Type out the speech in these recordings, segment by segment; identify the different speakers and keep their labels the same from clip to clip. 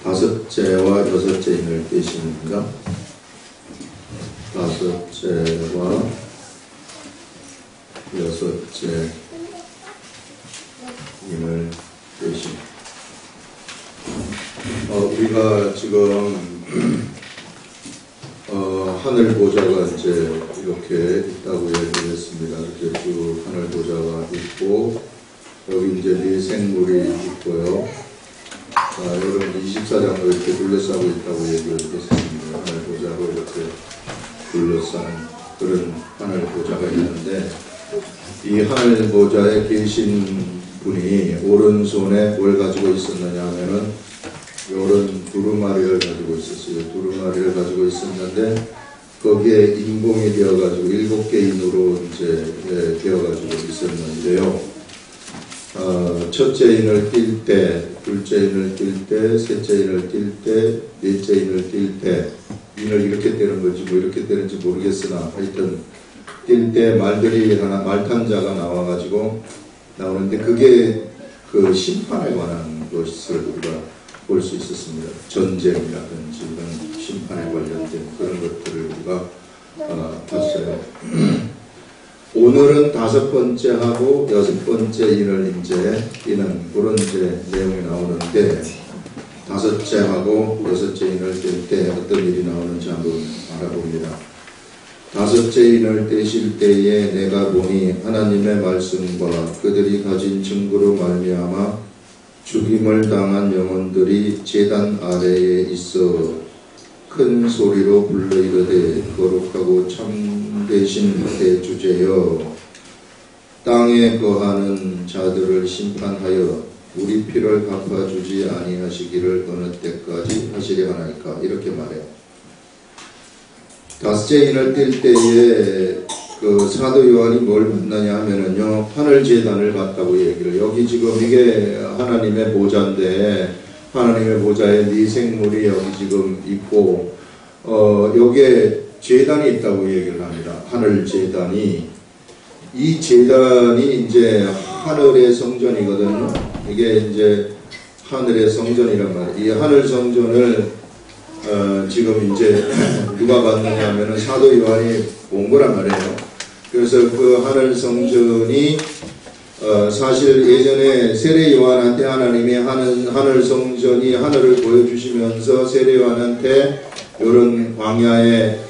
Speaker 1: 다섯째와 여섯째인을 떼십니다. 다섯째와 여섯째인을 떼십니다. 우리가 지금 하늘 보좌가 이제 이렇게 있다고 얘기를 했습니다. 이렇게 쭉 하늘 보좌가 있고, 여기 이제 네 생물이 있고요. 여러분 24장으로 이렇게 둘러싸고 있다고 얘기를 했습니다. 하늘 보좌로 이렇게 둘러싼 그런 하늘 보좌가 있는데, 이 하늘 보좌에 계신 분이 오른손에 뭘 가지고 있었느냐 하면은 요런 두루마리를 가지고 있었어요. 두루마리를 가지고 있었는데, 거기에 인공이 되어가지고 7개인으로 이제 되어가지고 있었는데요. 첫째 인을 띌 때, 둘째 인을 띌 때, 셋째 인을 띌 때, 넷째 인을 띌 때, 인을 이렇게 떼는 건지 뭐 이렇게 떼는지 모르겠으나, 하여튼 띌 때 말들이 하나, 말탄자가 나와가지고 나오는데, 그게 그 심판에 관한 것을 우리가 볼 수 있었습니다. 전쟁이라든지 이런 심판에 관련된 그런 것들을 우리가 봤어요. 오늘은 5번째하고 6번째 인을 이제 이는 그런 이제 내용이 나오는데, 5째하고 6째 인을 뗄 때 어떤 일이 나오는지 한번 알아봅니다. 5째 인을 떼실 때에 내가 보니 하나님의 말씀과 그들이 가진 증거로 말미암아 죽임을 당한 영혼들이 제단 아래에 있어 큰 소리로 불러 이르되 거룩하고 참되신 대주제여, 땅에 거하는 자들을 심판하여 우리 피를 갚아주지 아니하시기를 어느 때까지 하시려 하나이까, 이렇게 말해요. 5째 인을 뗄 때에 그 사도 요한이 뭘 봤느냐 하면은요, 하늘 제단을 봤다고 얘기를. 여기 지금 이게 하나님의 보좌인데, 하나님의 보좌에 네 생물이 여기 지금 있고, 여기에 제단이 있다고 얘기를 합니다. 하늘 제단이. 이 제단이 이제 하늘의 성전이거든요. 이게 이제 하늘의 성전이란 말이에요. 이 하늘 성전을 지금 이제 누가 봤느냐 하면은 사도 요한이 본 거란 말이에요. 그래서 그 하늘 성전이 사실 예전에 세례 요한한테 하나님이 하늘 성전이 하늘을 보여주시면서 세례 요한한테 이런 광야의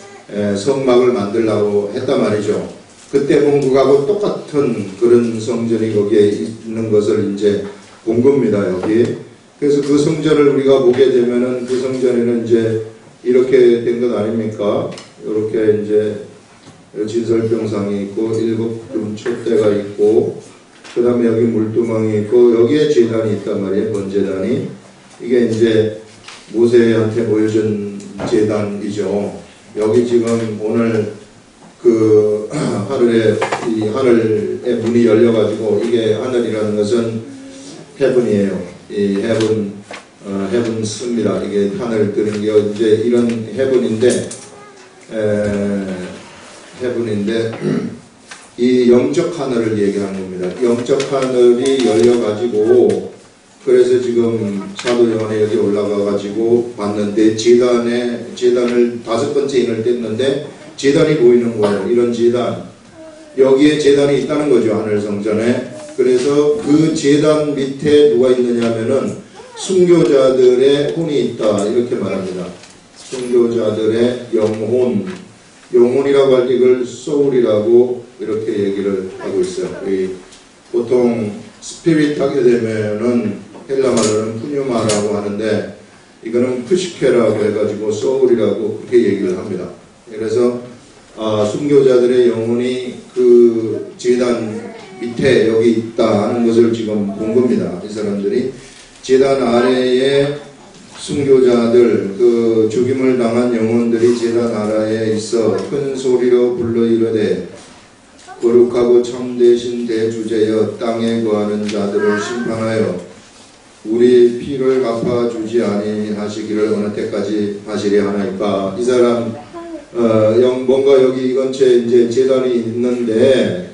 Speaker 1: 성막을 만들라고 했단 말이죠. 그때 본 그거하고 똑같은 그런 성전이 거기에 있는 것을 이제 본 겁니다, 여기. 그래서 그 성전을 우리가 보게 되면은 그 성전에는 이제 이렇게 된 것 아닙니까? 이렇게 이제 진설병상이 있고 7금 촛대가 있고, 그 다음에 여기 물두멍이 있고, 여기에 제단이 있단 말이에요. 번제단이. 이게 이제 모세한테 보여준 제단이죠. 여기 지금 오늘 그 이 하늘의 문이 열려가지고, 이게 하늘이라는 것은 헤븐이에요. 이 헤븐스입니다. 이게 하늘 뜨는 게 이제 이런 헤븐인데, 이 영적 하늘을 얘기하는 겁니다. 영적 하늘이 열려가지고, 그래서 지금 사도 요한이 여기 올라가가지고 봤는데, 제단을 5번째 인을 뗐는데 제단이 보이는 거예요. 이런 제단, 여기에 제단이 있다는 거죠, 하늘 성전에. 그래서 그 제단 밑에 누가 있느냐 하면은 순교자들의 혼이 있다, 이렇게 말합니다. 순교자들의 영혼이라고 할 때 이걸 소울이라고 이렇게 얘기를 하고 있어요. 보통 스피릿 하게 되면은 헬라말로는 푸뉴마라고 하는데, 이거는 푸시케라고 해가지고 소울이라고 그렇게 얘기를 합니다. 그래서 순교자들의 영혼이 그 제단 밑에 여기 있다 하는 것을 지금 본 겁니다. 이 사람들이 제단 아래에 순교자들, 그 죽임을 당한 영혼들이 제단 아래에 있어 큰 소리로 불러 이르되 거룩하고 참되신 대주제여, 땅에 거하는 자들을 심판하여 우리 피를 갚아주지 아니하시기를 어느 때까지 하시려 하나이까. 이 사람 뭔가 여기 이 근처에 이제 제단이 있는데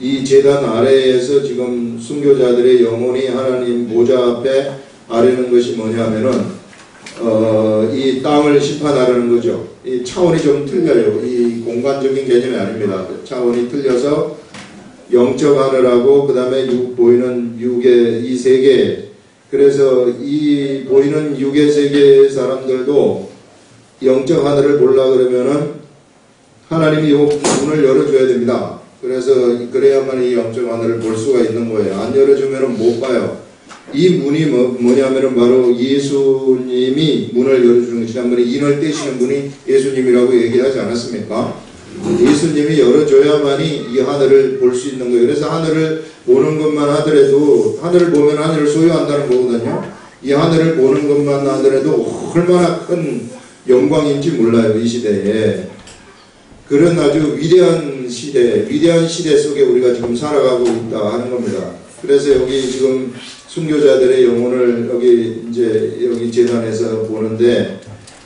Speaker 1: 이 제단 아래에서 지금 순교자들의 영혼이 하나님 보좌 앞에 아뢰는 것이 뭐냐면은 이 땅을 심판하라는 거죠. 이 차원이 좀 틀려요. 이 공간적인 개념이 아닙니다. 차원이 틀려서 영적 하늘하고 그 다음에 보이는 육의 이 세계, 그래서 이 보이는 육의 세계의 사람들도 영적 하늘을 보려고 그러면은 하나님이 이 문을 열어줘야 됩니다. 그래서 그래야만 이 영적 하늘을 볼 수가 있는 거예요. 안 열어주면은 못 봐요. 이 문이 뭐냐면은 바로 예수님이 문을 열어주는 것이, 한 번에 인을 떼시는 분이 예수님이라고 얘기하지 않았습니까? 예수님이 열어줘야만이 이 하늘을 볼 수 있는 거예요. 그래서 하늘을 보는 것만 하더라도, 하늘을 보면 하늘을 소유한다는 거거든요. 이 하늘을 보는 것만 하더라도 얼마나 큰 영광인지 몰라요, 이 시대에. 그런 아주 위대한 시대 속에 우리가 지금 살아가고 있다 하는 겁니다. 그래서 여기 지금 순교자들의 영혼을 여기 재단에서 보는데,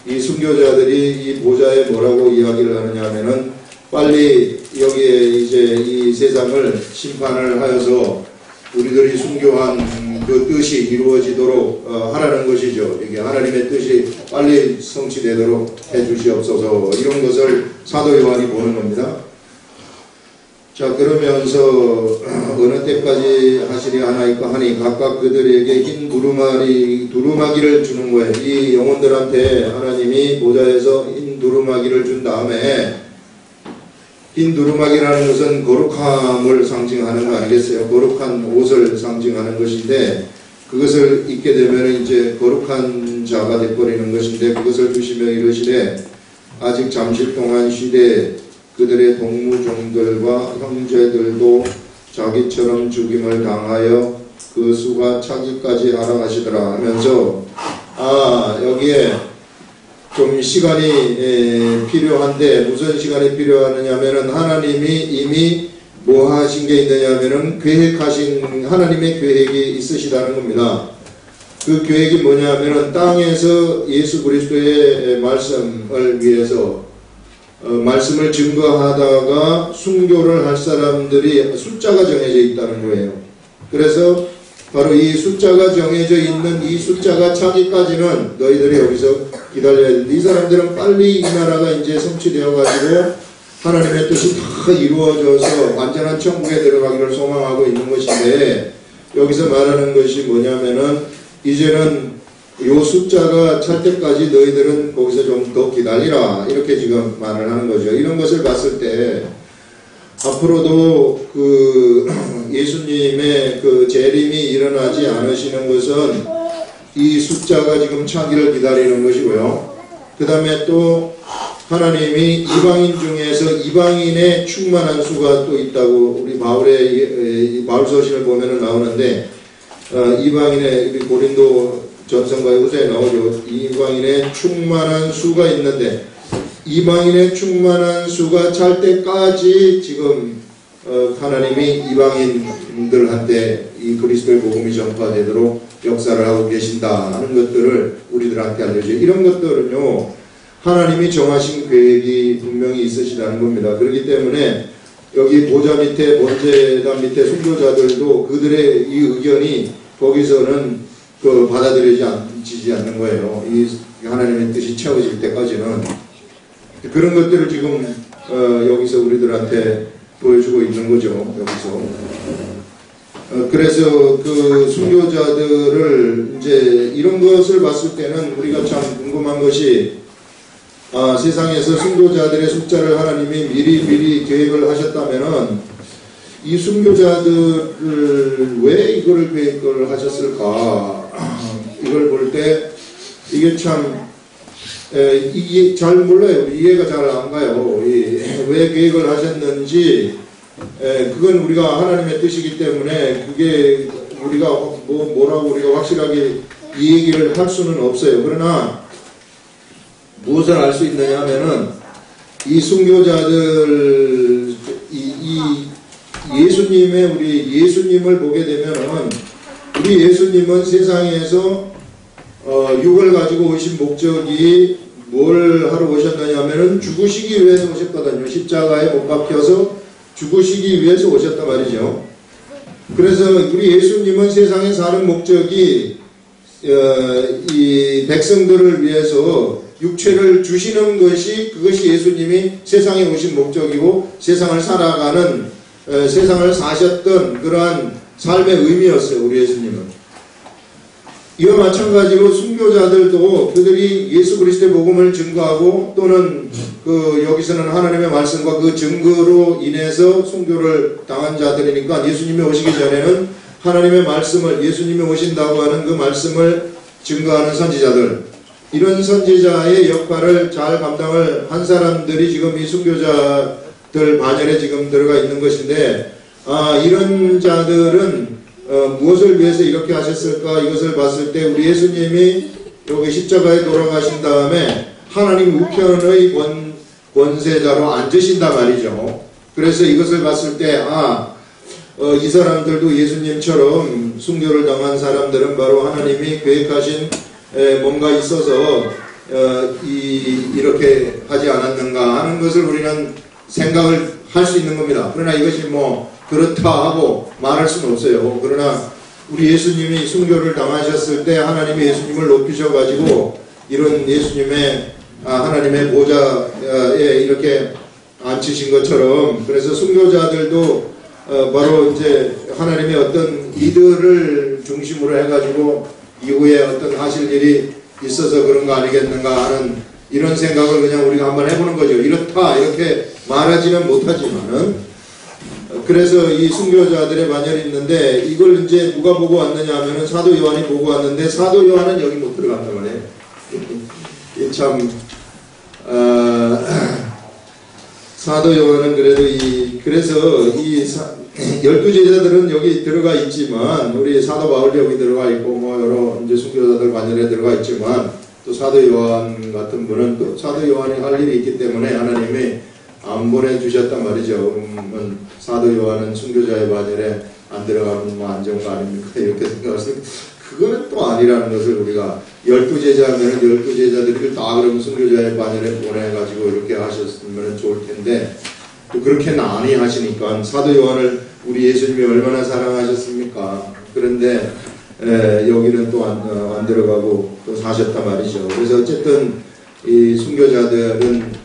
Speaker 1: 이 순교자들이 이 보좌에 뭐라고 이야기를 하느냐 하면은, 빨리 여기에 이제 이 세상을 심판을 하여서 우리들이 순교한 그 뜻이 이루어지도록 하라는 것이죠. 이게 하나님의 뜻이 빨리 성취되도록 해주시옵소서, 이런 것을 사도 요한이 보는 겁니다. 자, 그러면서 어느 때까지 하시리 하나이까 하니 각각 그들에게 흰 두루마기를 주는 거예요. 이 영혼들한테 하나님이 보좌에서 흰 두루마기를 준 다음에, 흰 두루마기라는 것은 거룩함을 상징하는 거 아니겠어요? 거룩한 옷을 상징하는 것인데, 그것을 입게 되면 이제 거룩한 자가 되어버리는 것인데, 그것을 주시며 이르시되 아직 잠시 동안 쉬되 그들의 동무종들과 형제들도 자기처럼 죽임을 당하여 그 수가 차기까지 하라 하시더라 하면서, 여기에 좀 시간이 필요한데, 무슨 시간이 필요하느냐면은 하나님이 이미 뭐 하신 게 있느냐면은 계획하신, 하나님의 계획이 있으시다는 겁니다. 그 계획이 뭐냐면은 땅에서 예수 그리스도의 말씀을 위해서 말씀을 증거하다가 순교를 할 사람들이 숫자가 정해져 있다는 거예요. 그래서 바로 이 숫자가 정해져 있는 이 숫자가 차기까지는 너희들이 여기서 기다려야 돼. 이 사람들은 빨리 이 나라가 이제 성취되어가지고 하나님의 뜻이 다 이루어져서 완전한 천국에 들어가기를 소망하고 있는 것인데, 여기서 말하는 것이 뭐냐면은 이제는 요 숫자가 찰 때까지 너희들은 거기서 좀 더 기다리라, 이렇게 지금 말을 하는 거죠. 이런 것을 봤을 때 앞으로도 그 예수님의 그 재림이 일어나지 않으시는 것은 이 숫자가 지금 차기를 기다리는 것이고요. 그 다음에 또 하나님이 이방인 중에서 이방인의 충만한 수가 또 있다고, 우리 바울의 바울 서신을 보면은 나오는데, 이방인의 고린도 전서과의 후서에 나오죠. 이방인의 충만한 수가 있는데, 이방인의 충만한 수가 찰 때까지 지금 하나님이 이방인들한테 이 그리스도의 복음이 전파되도록 역사를 하고 계신다 하는 것들을 우리들한테 알려줘요. 이런 것들은요, 하나님이 정하신 계획이 분명히 있으시다는 겁니다. 그렇기 때문에 여기 보좌 밑에, 번제단 밑에 순교자들도 그들의 이 의견이 거기서는 받아들여지지 않는 거예요. 이 하나님의 뜻이 채워질 때까지는. 그런 것들을 지금 여기서 우리들한테 보여주고 있는 거죠. 여기서. 그래서 그 순교자들을 이제 이런 것을 봤을 때는 우리가 참 궁금한 것이, 세상에서 순교자들의 숫자를 하나님이 미리 계획을 하셨다면은 이 순교자들을 왜 이거를 계획을 하셨을까? 이걸 볼 때 이게 참 이게 잘 몰라요. 이해가 잘 안 가요. 왜 계획을 하셨는지, 그건 우리가 하나님의 뜻이기 때문에 그게 우리가 뭐라고 우리가 확실하게 이 얘기를 할 수는 없어요. 그러나 무엇을 알 수 있느냐 하면은 이 순교자들, 우리 예수님을 보게 되면은, 우리 예수님은 세상에서 육을 가지고 오신 목적이 뭘 하러 오셨느냐 하면은 죽으시기 위해서 오셨거든요. 십자가에 못 박혀서 죽으시기 위해서 오셨단 말이죠. 그래서 우리 예수님은 세상에 사는 목적이 이 백성들을 위해서 육체를 주시는 것이 그것이 예수님이 세상에 오신 목적이고 세상을 살아가는 세상을 사셨던 그러한 삶의 의미였어요. 우리 예수님은. 이와 마찬가지로 순교자들도 그들이 예수 그리스도의 복음을 증거하고 또는 여기서는 하나님의 말씀과 그 증거로 인해서 순교를 당한 자들이니까 예수님이 오시기 전에는 하나님의 말씀을 예수님이 오신다고 하는 그 말씀을 증거하는 선지자들, 이런 선지자의 역할을 잘 감당을 한 사람들이 지금 이 순교자들 반열에 지금 들어가 있는 것인데, 이런 자들은 무엇을 위해서 이렇게 하셨을까? 이것을 봤을 때 우리 예수님이 여기 십자가에 돌아가신 다음에 하나님 우편의 권세자로 앉으신단 말이죠. 그래서 이것을 봤을 때 이 사람들도 예수님처럼 순교를 당한 사람들은 바로 하나님이 계획하신 뭔가 있어서 이렇게 하지 않았는가 하는 것을 우리는 생각을 할 수 있는 겁니다. 그러나 이것이 그렇다 하고 말할 수는 없어요. 그러나 우리 예수님이 순교를 당하셨을 때 하나님이 예수님을 높이셔가지고 이런 예수님의 하나님의 보좌에 이렇게 앉히신 것처럼, 그래서 순교자들도 바로 이제 하나님의 어떤 이들을 중심으로 해가지고 이후에 어떤 하실 일이 있어서 그런 거 아니겠는가 하는 이런 생각을 그냥 우리가 한번 해보는 거죠. 이렇다 이렇게 말하지는 못하지만은, 그래서 이 순교자들의 반열이 있는데 이걸 이제 누가 보고 왔느냐 하면은 사도 요한이 보고 왔는데, 사도 요한은 여기 못 들어간단 말이에요. 참 사도 요한은 그래서 이 12제자들은 여기 들어가 있지만, 우리 사도 바울이 여기 들어가 있고 여러 이제 순교자들 반열에 들어가 있지만, 또 사도 요한 같은 분은 또 사도 요한이 할 일이 있기 때문에 하나님이 안 보내주셨단 말이죠. 사도 요한은 순교자의 반열에 안 들어가면 안 좋은 거 아닙니까? 이렇게 생각하시면 그건 또 아니라는 것을 우리가 12제자면 12제자들을 다 그러면 순교자의 반열에 보내가지고 이렇게 하셨으면 좋을 텐데, 또 그렇게는 아니 하시니까 사도 요한을 우리 예수님이 얼마나 사랑하셨습니까? 그런데 여기는 또 안 들어가고 또 사셨단 말이죠. 그래서 어쨌든 이 순교자들은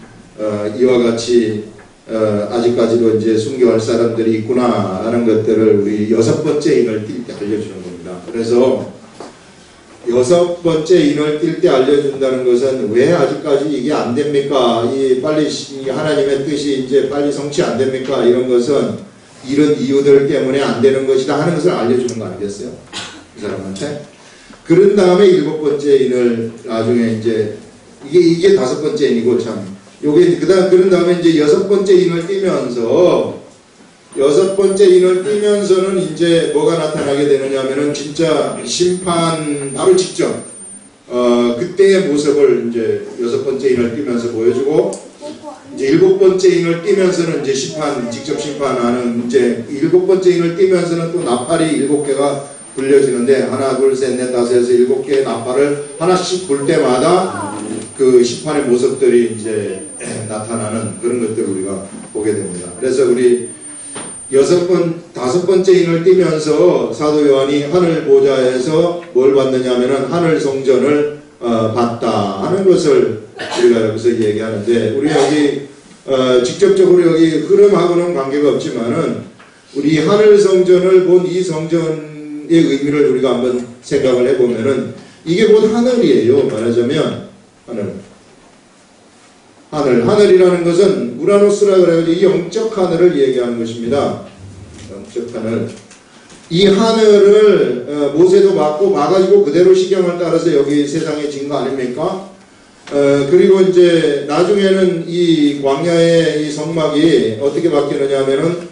Speaker 1: 이와 같이 아직까지도 이제 순교할 사람들이 있구나 하는 것들을 우리 6번째 인을 띌 때 알려주는 겁니다. 그래서 6번째 인을 띌 때 알려준다는 것은 왜 아직까지 이게 안 됩니까? 빨리 하나님의 뜻이 이제 빨리 성취 안 됩니까? 이런 것은 이런 이유들 때문에 안 되는 것이다 하는 것을 알려주는 거 아니겠어요? 그 사람한테. 그런 다음에 7번째 인을 나중에 이제 이게 5번째 인이고 참. 그런 다음에 이제 6번째 인을 띄면서, 6번째 인을 띄면서는 이제 뭐가 나타나게 되느냐 하면은 진짜 심판 바로 직전, 그때의 모습을 이제 6번째 인을 띄면서 보여주고, 이제 7번째 인을 띄면서는 이제 직접 심판하는, 이제 7번째 인을 띄면서는 또 나팔이 7개가 불려지는데, 하나, 둘, 셋, 넷, 다섯, 여섯, 7개의 나팔을 하나씩 불 때마다 그 심판의 모습들이 이제 나타나는 그런 것들을 우리가 보게 됩니다. 그래서 우리 5번째 인을 띄면서 사도 요한이 하늘 보좌에서 뭘 받느냐 하면은 하늘 성전을 봤다 하는 것을 우리가 여기서 얘기하는데, 우리 여기 직접적으로 여기 흐름하고는 관계가 없지만은 우리 하늘 성전을 본 이 성전의 의미를 우리가 한번 생각을 해보면은 이게 곧 하늘이에요. 말하자면 하늘이라는 것은 우라노스라 그래가지고 이 영적 하늘을 얘기하는 것입니다. 영적 하늘. 이 하늘을 모세도 봐가지고 그대로 시경을 따라서 여기 세상에 진 거 아닙니까? 그리고 이제 나중에는 이 광야의 이 성막이 어떻게 바뀌느냐 하면은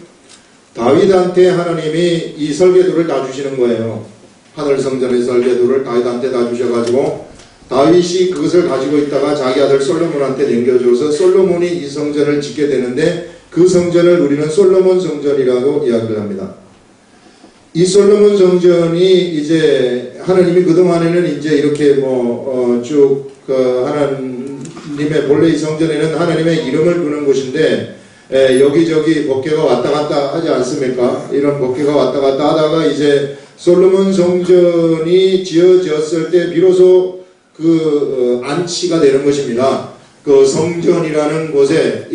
Speaker 1: 다윗한테 하나님이 이 설계도를 다 주시는 거예요. 하늘 성전의 설계도를 다윗한테 다 주셔가지고 다윗이 그것을 가지고 있다가 자기 아들 솔로몬한테 넘겨줘서 솔로몬이 이 성전을 짓게 되는데, 그 성전을 우리는 솔로몬 성전이라고 이야기를 합니다. 이 솔로몬 성전이 이제 하나님이 그동안에는 이제 이렇게 쭉 하나님의 본래 이 성전에는 하나님의 이름을 두는 곳인데, 여기저기 법궤가 왔다 갔다 하지 않습니까? 이런 법궤가 왔다 갔다 하다가 이제 솔로몬 성전이 지어졌을 때 비로소 그 안치가 되는 것입니다. 그 성전이라는 곳에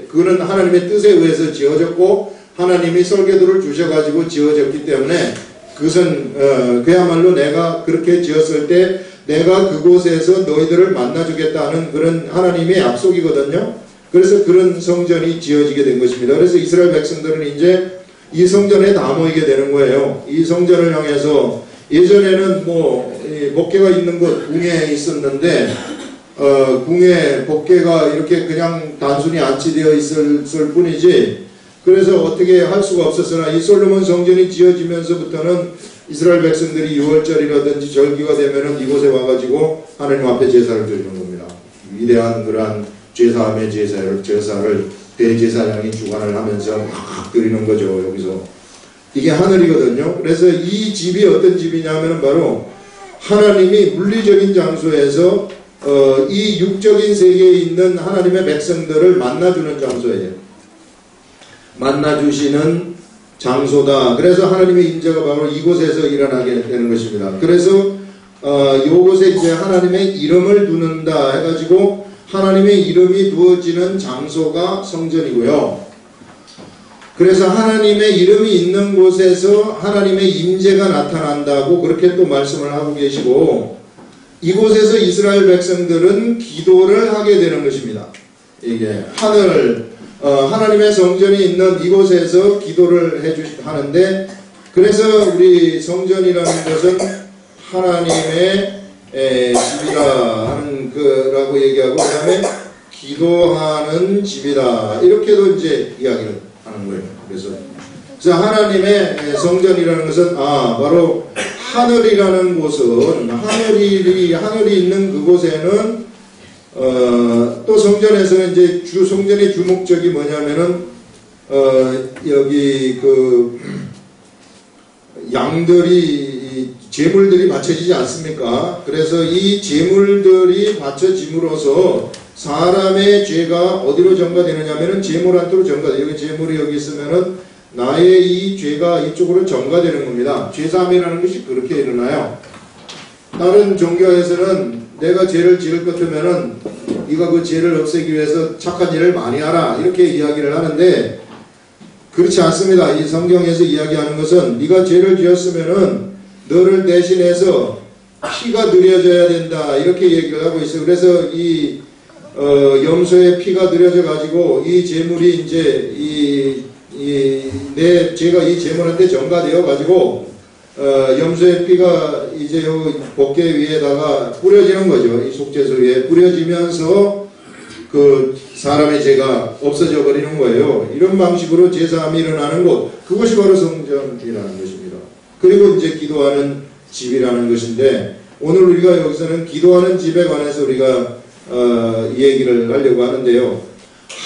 Speaker 1: 그는 하나님의 뜻에 의해서 지어졌고 하나님이 설계도를 주셔가지고 지어졌기 때문에 그것은 그야말로 내가 그렇게 지었을 때 내가 그곳에서 너희들을 만나주겠다는 그런 하나님의 약속이거든요. 그래서 그런 성전이 지어지게 된 것입니다. 그래서 이스라엘 백성들은 이제 이 성전에 다 모이게 되는 거예요. 이 성전을 향해서 예전에는 뭐 법궤가 있는 곳 궁에 있었는데 궁에 법궤가 이렇게 그냥 단순히 안치되어 있을 뿐이지 그래서 어떻게 할 수가 없었으나 이 솔로몬 성전이 지어지면서부터는 이스라엘 백성들이 유월절이라든지 절기가 되면은 이곳에 와가지고 하나님 앞에 제사를 드리는 겁니다. 위대한 그러한 제사함의 제사를 대제사장이 주관을 하면서 막 드리는 거죠. 여기서 이게 하늘이거든요. 그래서 이 집이 어떤 집이냐면 바로 하나님이 물리적인 장소에서 이 육적인 세계에 있는 하나님의 백성들을 만나주는 장소예요. 만나주시는 장소다. 그래서 하나님의 임재가 바로 이곳에서 일어나게 되는 것입니다. 그래서 이곳에 이제 하나님의 이름을 두는다 해가지고 하나님의 이름이 두어지는 장소가 성전이고요. 그래서 하나님의 이름이 있는 곳에서 하나님의 임재가 나타난다고 그렇게 또 말씀을 하고 계시고 이곳에서 이스라엘 백성들은 기도를 하게 되는 것입니다. 이게 하나님의 성전이 있는 이곳에서 기도를 하는데 그래서 우리 성전이라는 것은 하나님의 집이다 하는 거라고 얘기하고 그 다음에 기도하는 집이다 이렇게도 이제 이야기를 하는 거예요. 그래서 하나님의 성전이라는 것은 바로 하늘이라는 곳은 하늘이 있는 그곳에는 또 성전에서는 이제 성전의 주목적이 뭐냐면은 여기 그 양들이 제물들이 바쳐지지 않습니까? 그래서 이 제물들이 바쳐짐으로써 사람의 죄가 어디로 전가되느냐면은 제물 안으로 전가돼요. 여기 제물이 여기 있으면은 나의 이 죄가 이쪽으로 전가되는 겁니다. 죄사함이라는 것이 그렇게 일어나요. 다른 종교에서는 내가 죄를 지을 것 같으면은 네가 그 죄를 없애기 위해서 착한 일을 많이 하라 이렇게 이야기를 하는데 그렇지 않습니다. 이 성경에서 이야기하는 것은 네가 죄를 지었으면은 너를 대신해서 피가 드려져야 된다 이렇게 얘기를 하고 있어요. 그래서 이 염소의 피가 드려져 가지고 이 제물이 이제 내 죄가 이 제물한테 전가되어 가지고 염소의 피가 이제 요 법궤 위에다가 뿌려지는 거죠. 이 속죄소 위에 뿌려지면서 그 사람의 죄가 없어져 버리는 거예요. 이런 방식으로 제사함이 일어나는 곳, 그것이 바로 성전이라는 것입니다. 그리고 이제 기도하는 집이라는 것인데 오늘 우리가 여기서는 기도하는 집에 관해서 우리가 얘기를 하려고 하는데요.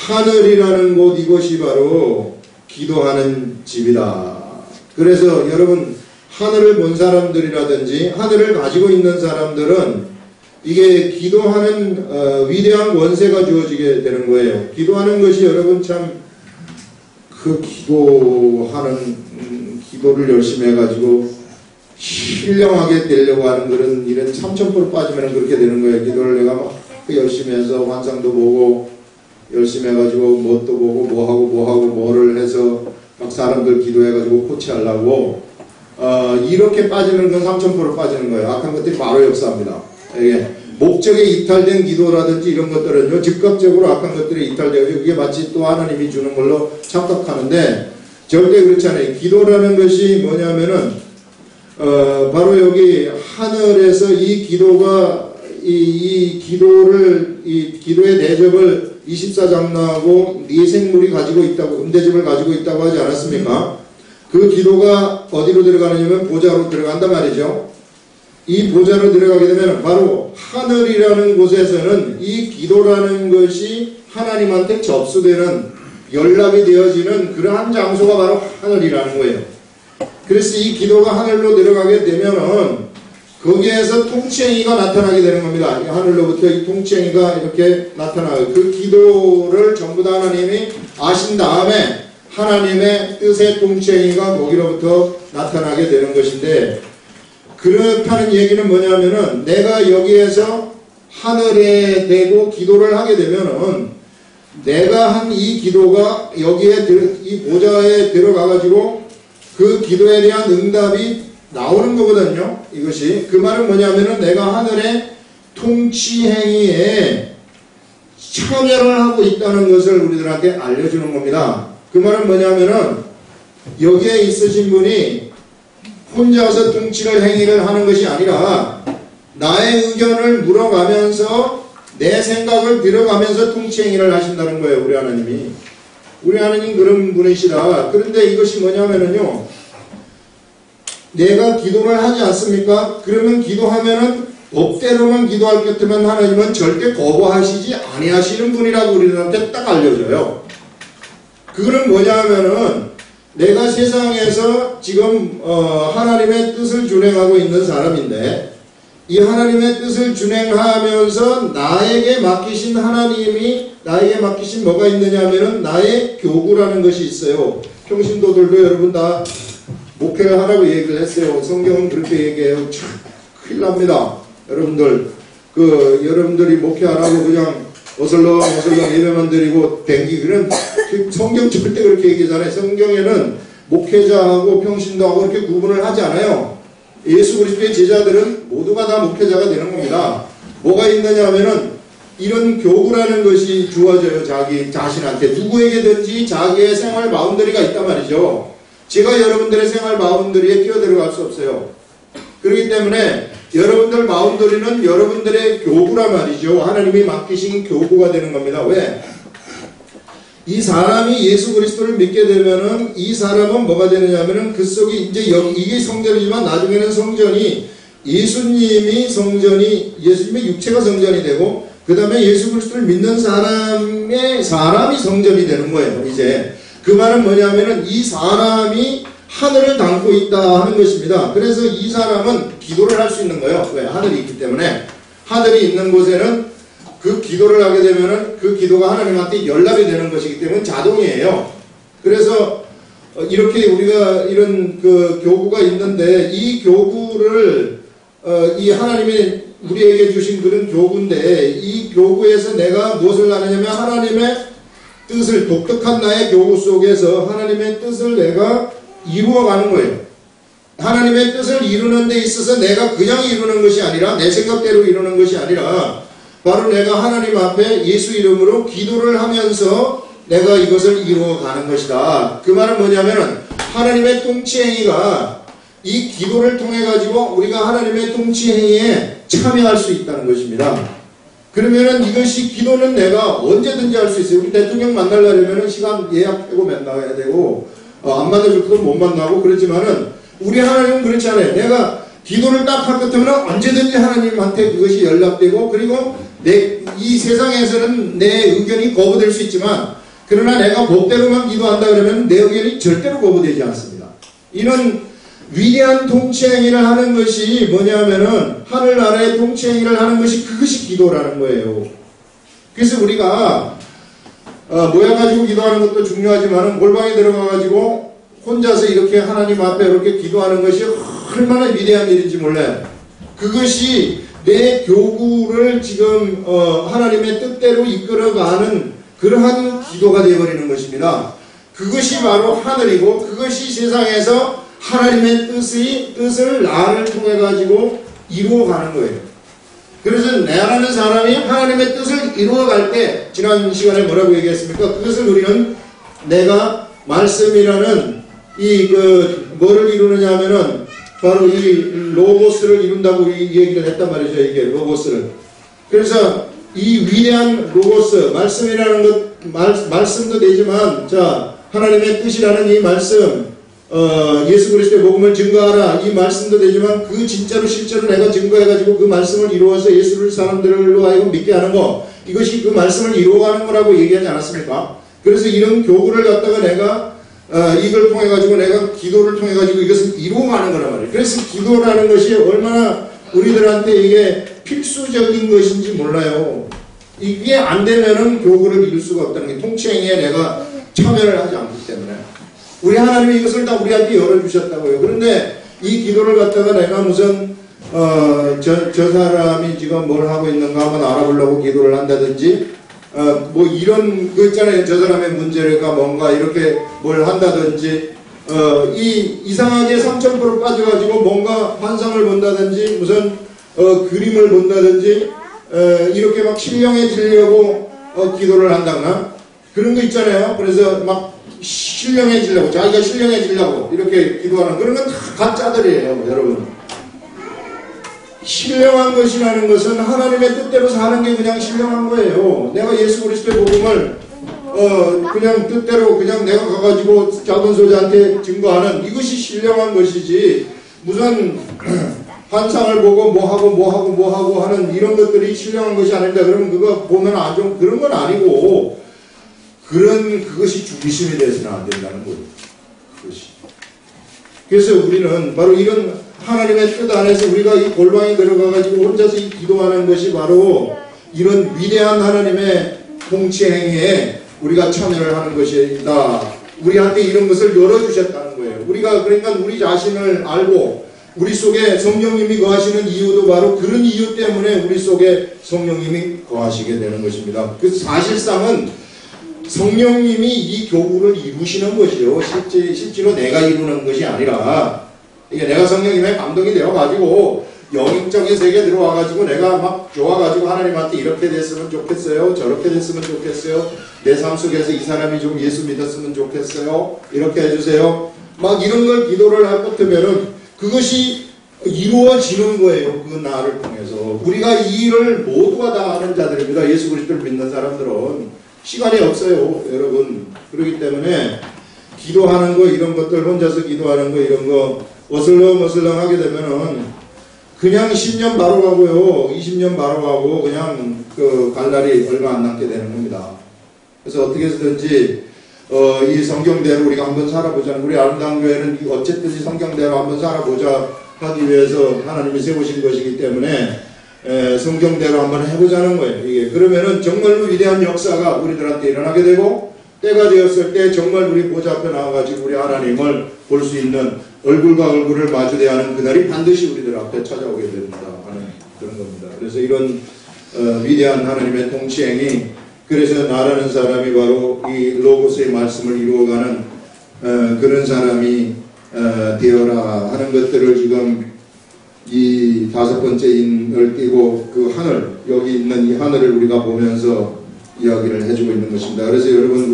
Speaker 1: 하늘이라는 곳, 이것이 바로 기도하는 집이다. 그래서 여러분 하늘을 본 사람들이라든지 하늘을 가지고 있는 사람들은 이게 기도하는 위대한 권세가 주어지게 되는 거예요. 기도하는 것이 여러분 참 그 기도를 열심히 해가지고 신령하게 되려고 하는 그런 일은 참천포로 빠지면 그렇게 되는 거예요. 기도를 내가 막 열심히 해서 환상도 보고 열심히 해가지고 뭣도 보고 뭐하고 뭐를 해서 막 사람들 기도해가지고 코치하려고 이렇게 빠지는 건 삼천포로 빠지는 거예요. 악한 것들이 바로 역사합니다. 이게 목적에 이탈된 기도라든지 이런 것들은요 즉각적으로 악한 것들이 이탈되고 그게 마치 또 하나님이 주는 걸로 착각하는데 절대 그렇지 않아요. 기도라는 것이 뭐냐면은 바로 여기 하늘에서 이 기도가 이 기도의 대접을 24장로하고 네 생물이 가지고 있다고 음대접을 가지고 있다고 하지 않았습니까? 그 기도가 어디로 들어가느냐면 보좌로 들어간단 말이죠. 이 보좌로 들어가게 되면 바로 하늘이라는 곳에서는 이 기도라는 것이 하나님한테 접수되는 연락이 되어지는 그러한 장소가 바로 하늘이라는 거예요. 그래서 이 기도가 하늘로 들어가게 되면은 거기에서 통치행위가 나타나게 되는 겁니다. 하늘로부터 이 통치행위가 이렇게 나타나요. 그 기도를 전부 다 하나님이 아신 다음에 하나님의 뜻의 통치행위가 거기로부터 나타나게 되는 것인데, 그렇다는 얘기는 뭐냐면은 내가 여기에서 하늘에 대고 기도를 하게 되면은 내가 한 이 기도가 여기에 이 보좌에 들어가가지고 그 기도에 대한 응답이 나오는 거거든요. 이것이 그 말은 뭐냐면은 내가 하늘의 통치행위에 참여를 하고 있다는 것을 우리들한테 알려주는 겁니다. 그 말은 뭐냐면은 여기에 있으신 분이 혼자서 통치를 행위를 하는 것이 아니라 나의 의견을 물어가면서 내 생각을 들어가면서 통치 행위를 하신다는 거예요. 우리 하나님이. 우리 하나님 그런 분이시라. 그런데 이것이 뭐냐면은요, 내가 기도를 하지 않습니까? 그러면 기도하면은 법대로만 기도할 것 같으면 하나님은 절대 거부하시지 아니하시는 분이라고 우리들한테 딱 알려줘요. 그거는 뭐냐면은 내가 세상에서 지금 하나님의 뜻을 준행하고 있는 사람인데, 이 하나님의 뜻을 준행하면서 나에게 맡기신 하나님이 나에게 맡기신 뭐가 있느냐 하면은 나의 교구라는 것이 있어요. 평신도들도 여러분 다 목회를 하라고 얘기를 했어요. 성경은 그렇게 얘기해요. 참 큰일 납니다. 여러분들 여러분들이 목회하라고 그냥 어슬렁 예배만 드리고 댕기기는 성경 절대 그렇게 얘기하잖아요. 성경에는 목회자하고 평신도하고 이렇게 구분을 하지 않아요. 예수 그리스도의 제자들은 모두가 다 목회자가 되는 겁니다. 뭐가 있느냐 하면은 이런 교구라는 것이 주어져요. 자기 자신한테 누구에게든지 자기의 생활 바운더리가 있단 말이죠. 제가 여러분들의 생활 바운더리에 끼어들어갈 수 없어요. 그렇기 때문에 여러분들 바운더리는 여러분들의 교구란 말이죠. 하나님이 맡기신 교구가 되는 겁니다. 왜? 이 사람이 예수 그리스도를 믿게 되면은 이 사람은 뭐가 되느냐면은 그 속에 이제 이게 성전이지만 나중에는 성전이 예수님의 육체가 성전이 되고 그 다음에 예수 그리스도를 믿는 사람이 성전이 되는 거예요. 이제 그 말은 뭐냐면은 이 사람이 하늘을 담고 있다 하는 것입니다. 그래서 이 사람은 기도를 할 수 있는 거예요. 왜? 하늘이 있기 때문에. 하늘이 있는 곳에는 그 기도를 하게 되면은 그 기도가 하나님한테 연락이 되는 것이기 때문에 자동이에요. 그래서 이렇게 우리가 이런 그 교구가 있는데 이 교구를 이 하나님이 우리에게 주신 그런 교구인데 이 교구에서 내가 무엇을 하느냐면 하나님의 뜻을 독특한 나의 교구 속에서 하나님의 뜻을 내가 이루어가는 거예요. 하나님의 뜻을 이루는 데 있어서 내가 그냥 이루는 것이 아니라 내 생각대로 이루는 것이 아니라 바로 내가 하나님 앞에 예수 이름으로 기도를 하면서 내가 이것을 이루어가는 것이다. 그 말은 뭐냐면은 하나님의 통치행위가 이 기도를 통해 가지고 우리가 하나님의 통치행위에 참여할 수 있다는 것입니다. 그러면은 이것이 기도는 내가 언제든지 할 수 있어요. 우리 대통령 만나려면은 시간 예약하고 만나야 되고 안 만나줄 것도 못 만나고 그렇지만은 우리 하나님은 그렇지 않아요. 내가 기도를 딱 할 것 같으면 언제든지 하나님한테 그것이 연락되고 그리고 이 세상에서는 내 의견이 거부될 수 있지만 그러나 내가 법대로만 기도한다 그러면 내 의견이 절대로 거부되지 않습니다. 이런 위대한 통치행위를 하는 것이 뭐냐면은 하늘나라의 통치행위를 하는 것이 그것이 기도라는 거예요. 그래서 우리가 모여가지고 기도하는 것도 중요하지만 골방에 들어가가지고 혼자서 이렇게 하나님 앞에 이렇게 기도하는 것이 얼마나 위대한 일인지 몰라요. 그것이 내 교구를 지금 하나님의 뜻대로 이끌어가는 그러한 기도가 되어버리는 것입니다. 그것이 바로 하늘이고 그것이 세상에서 하나님의 뜻을 나를 통해 가지고 이루어가는 거예요. 그래서 나라는 사람이 하나님의 뜻을 이루어갈 때 지난 시간에 뭐라고 얘기했습니까? 그것을 우리는 내가 말씀이라는 뭐를 이루느냐 하면은 바로 이 로고스를 이룬다고 얘기를 했단 말이죠. 이게 로고스를. 그래서 이 위대한 로고스, 말씀이라는 것, 말씀도 되지만, 자, 하나님의 뜻이라는 이 말씀, 예수 그리스도의 복음을 증거하라. 이 말씀도 되지만, 그 진짜로 실제로 내가 증거해가지고 그 말씀을 이루어서 예수를 사람들로 하여금 믿게 하는 거, 이것이 그 말씀을 이루어가는 거라고 얘기하지 않았습니까? 그래서 이런 교구를 갖다가 내가 이걸 통해 가지고 내가 기도를 통해 가지고 이것을 이루어가는 거란 말이에요. 그래서 기도라는 것이 얼마나 우리들한테 이게 필수적인 것인지 몰라요. 이게 안 되면은 교구를 이룰 수가 없다는 게 통치행위에 내가 참여를 하지 않기 때문에 우리 하나님이 이것을 다 우리한테 열어주셨다고요. 그런데 이 기도를 갖다가 내가 무슨 저 사람이 지금 뭘 하고 있는가 한번 알아보려고 기도를 한다든지 뭐 이런 거 있잖아요. 저 사람의 문제가 뭔가 이렇게 뭘 한다든지 이상하게 3000% 빠져가지고 뭔가 환상을 본다든지 무슨 그림을 본다든지 이렇게 막 신령해지려고 기도를 한다거나 그런 거 있잖아요. 그래서 막 신령해지려고 자기가 신령해지려고 이렇게 기도하는 그런 건 다 가짜들이에요. 여러분, 신령한 것이라는 것은 하나님의 뜻대로 사는 게 그냥 신령한 거예요. 내가 예수 그리스도의 복음을 그냥 뜻대로 그냥 내가 가가지고 작은 소자한테 증거하는 이것이 신령한 것이지 무슨 환상을 보고 뭐하고 하는 이런 것들이 신령한 것이 아닙니다. 그러면 그거 보면 아주 그런 건 아니고 그것이 중심이 되어서는 안 된다는 거예요. 그것이. 그래서 우리는 바로 이런 하나님의 뜻 안에서 우리가 이 골방에 들어가가지고 혼자서 이 기도하는 것이 바로 이런 위대한 하나님의 통치 행위에 우리가 참여를 하는 것이다. 우리한테 이런 것을 열어주셨다는 거예요. 우리가 그러니까 우리 자신을 알고 우리 속에 성령님이 거하시는 이유도 바로 그런 이유 때문에 우리 속에 성령님이 거하시게 되는 것입니다. 그 사실상은 성령님이 이 교구를 이루시는 것이요. 실제로 내가 이루는 것이 아니라 이게 내가 성령님의 감동이 되어가지고 영적인 세계에 들어와가지고 내가 막 좋아가지고 하나님한테 이렇게 됐으면 좋겠어요. 저렇게 됐으면 좋겠어요. 내 삶 속에서 이 사람이 좀 예수 믿었으면 좋겠어요. 이렇게 해주세요. 막 이런 걸 기도를 할 것 같으면은 그것이 이루어지는 거예요. 그 나를 통해서. 우리가 이 일을 모두가 다 하는 자들입니다. 예수 그리스도를 믿는 사람들은 시간이 없어요. 여러분. 그렇기 때문에 기도하는 거 이런 것들 혼자서 기도하는 거 이런 거 어슬렁어슬렁 하게 되면은 그냥 10년 바로 가고요. 20년 바로 가고 그냥 갈 날이 얼마 안 남게 되는 겁니다. 그래서 어떻게 해서든지 이 성경대로 우리가 한번 살아보자는 우리 아름다운 교회는 어쨌든 이 성경대로 한번 살아보자 하기 위해서 하나님이 세우신 것이기 때문에 성경대로 한번 해보자는 거예요. 이게 그러면은 정말로 위대한 역사가 우리들한테 일어나게 되고 때가 되었을 때 정말 우리 보좌 앞에 나와가지고 우리 하나님을 볼 수 있는 얼굴과 얼굴을 마주대야 하는 그날이 반드시 우리들 앞에 찾아오게 된다 하는 그런 겁니다. 그래서 이런 위대한 하나님의 통치행위 그래서 나라는 사람이 바로 이 로고스의 말씀을 이루어가는 그런 사람이 되어라 하는 것들을 지금 이 5번째 인을 띄고 그 하늘 여기 있는 이 하늘을 우리가 보면서 이야기를 해주고 있는 것입니다. 그래서 여러분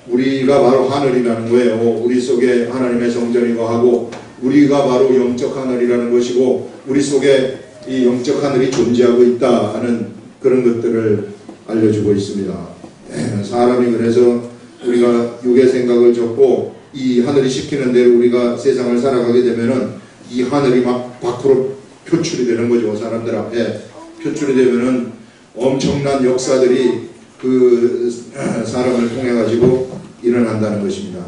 Speaker 1: 우리가 바로 하늘이라는 거예요. 우리 속에 하나님의 성전이 거하고 우리가 바로 영적 하늘이라는 것이고 우리 속에 이 영적 하늘이 존재하고 있다 하는 그런 것들을 알려주고 있습니다. 사람이 그래서 우리가 육의 생각을 접고 이 하늘이 시키는 대로 우리가 세상을 살아가게 되면은 이 하늘이 막 밖으로 표출이 되는 거죠. 사람들 앞에 표출이 되면은 엄청난 역사들이 그 사람을 통해 가지고 일어난다는 것입니다.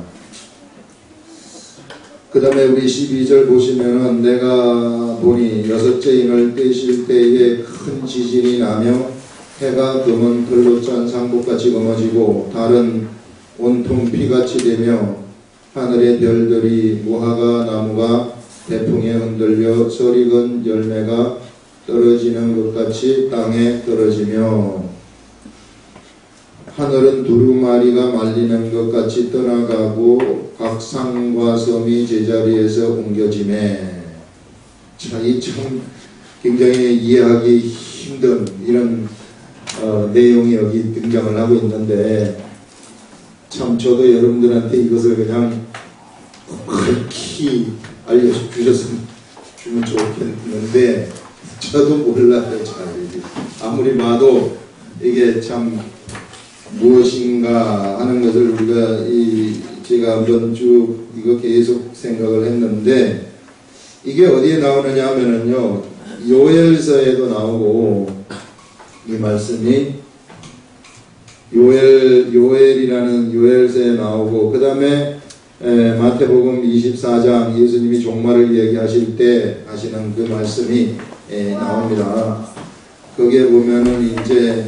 Speaker 1: 그 다음에 우리 12절 보시면은 내가 보니 6째 인을 떼실 때에 큰 지진이 나며 해가 검은 털로 짠 상복같이 검어지고 달은 온통 피같이 되며 하늘의 별들이 무화과 나무가 태풍에 흔들려 서리건 열매가 떨어지는 것 같이 땅에 떨어지며 하늘은 두루마리가 말리는 것 같이 떠나가고 각 산과 섬이 제자리에서 옮겨지매. 자, 이 참 굉장히 이해하기 힘든 이런 내용이 여기 등장을 하고 있는데 참 저도 여러분들한테 이것을 그냥 밝히 알려주셨으면 좋겠는데 저도 몰라요. 잘 아무리 봐도 이게 참 무엇인가 하는 것을 우리가 제가 한번 쭉 이거 계속 생각을 했는데 이게 어디에 나오느냐 하면은요 요엘서에도 나오고 이 말씀이 요엘이라는 요엘서에 나오고 그 다음에 마태복음 24장 예수님이 종말을 얘기하실 때 하시는 그 말씀이 나옵니다. 거기에 보면은 이제